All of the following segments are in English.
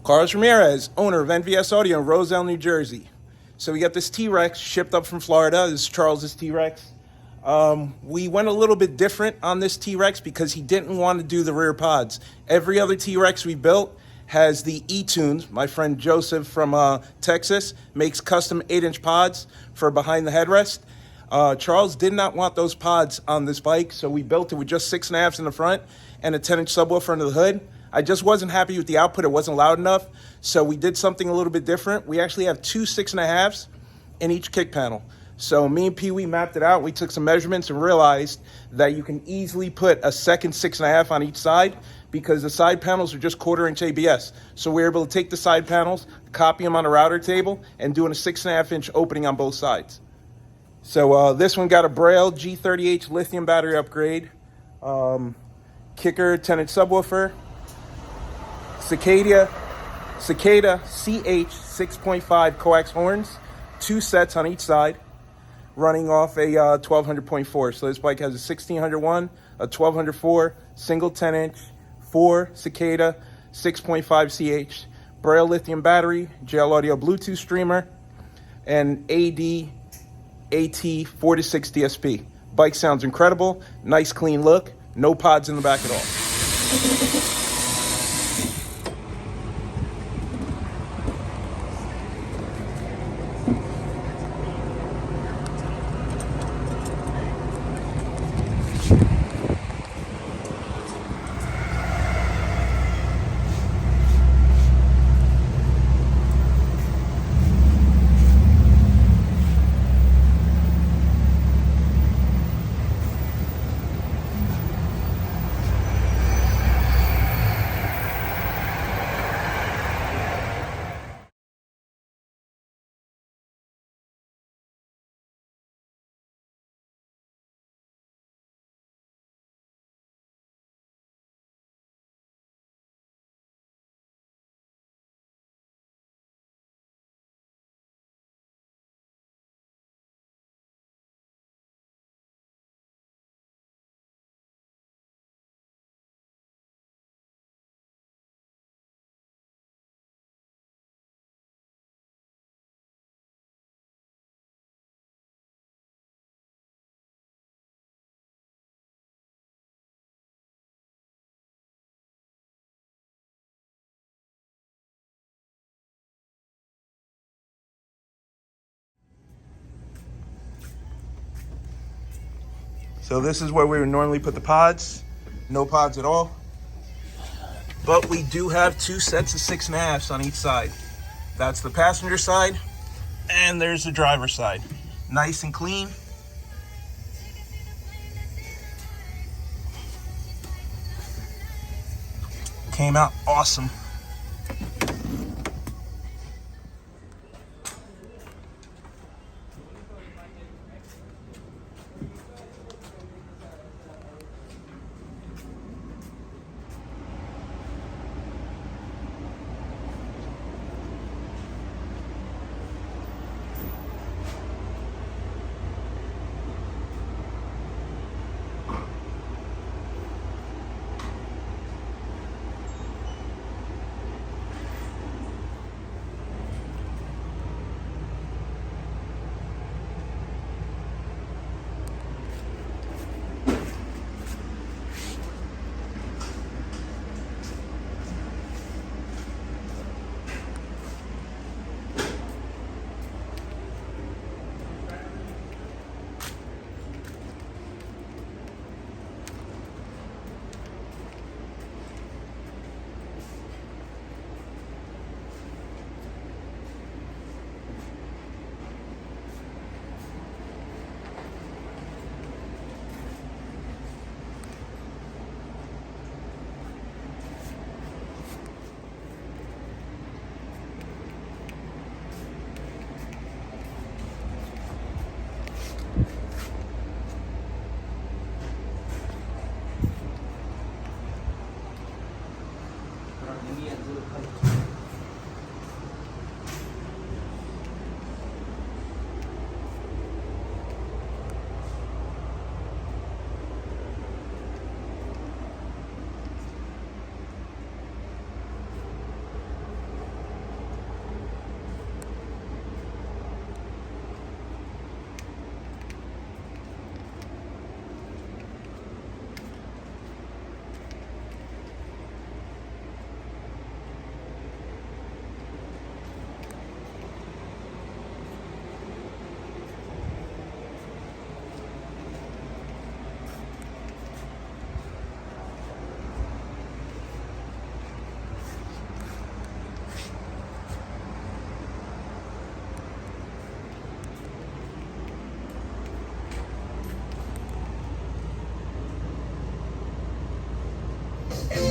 Carlos Ramirez, owner of NVS Audio in Roselle, New Jersey. So we got this T-Rex shipped up from Florida. This is Charles's T-Rex. We went a little bit different on this T-Rex because he didn't want to do the rear pods. Every other T-Rex we built has the E-tunes. My friend Joseph from Texas makes custom 8-inch pods for behind the headrest. Charles did not want those pods on this bike, so we built it with just 6.5s in the front and a 10-inch subwoofer under the hood. I just wasn't happy with the output. It wasn't loud enough, so we did something a little bit different. We actually have two 6.5s in each kick panel. So me and Pee Wee mapped it out. We took some measurements and realized that you can easily put a second 6.5 on each side because the side panels are just 1/4-inch ABS. So we're able to take the side panels, copy them on a router table, and doing a 6.5-inch opening on both sides. So this one got a Braille G30H lithium battery upgrade, kicker 10-inch subwoofer, cicada CH 6.5 coax horns, 2 sets on each side, running off a 1200.4. So this bike has a 1601, a 1204, single 10-inch, 4 cicada 6.5 CH, Braille lithium battery, JL Audio Bluetooth streamer, and AT 46 DSP. Bike sounds incredible, nice clean look, no pods in the back at all. So this is where we would normally put the pods. No pods at all. But we do have 2 sets of 6.5s on each side. That's the passenger side, and there's the driver's side. Nice and clean. Came out awesome.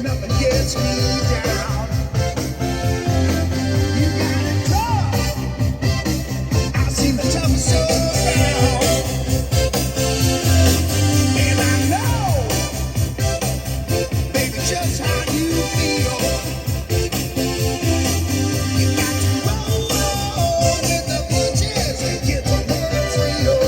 nothing gets me down. You got it tough. I've seen the toughest around. And I know, baby, just how you feel. You got to roll with the punches and get the words real.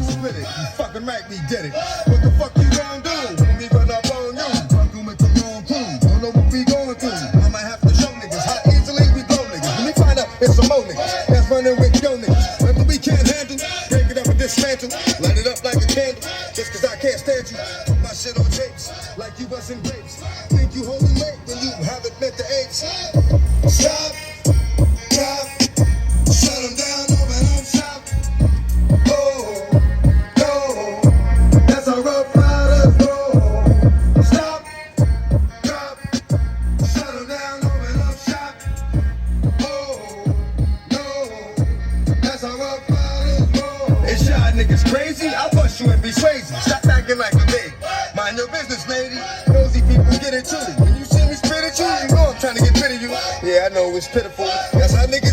Split it, you fucking right, we did it. What the fuck you gonna do when we run up on you? Fucking with the wrong crew, don't know what we going through. I might have to show niggas how easily we blow niggas. When we find out it's some more niggas that's running with yo niggas. Nothing we can't handle, break it up and dismantle, light it up like a candle. Just cause I can't stand you, put my shit on tapes like you busting grapes. Think you holding weight when you haven't met the apes. Stop, drop, shut them down, open up shop. Niggas crazy, I'll bust you and be crazy. Stop acting like a baby. Mind your business, lady. Nosy people get it to me. When you see me spit at you, you know I'm trying to get rid of you. Yeah, I know it's pitiful. That's how niggas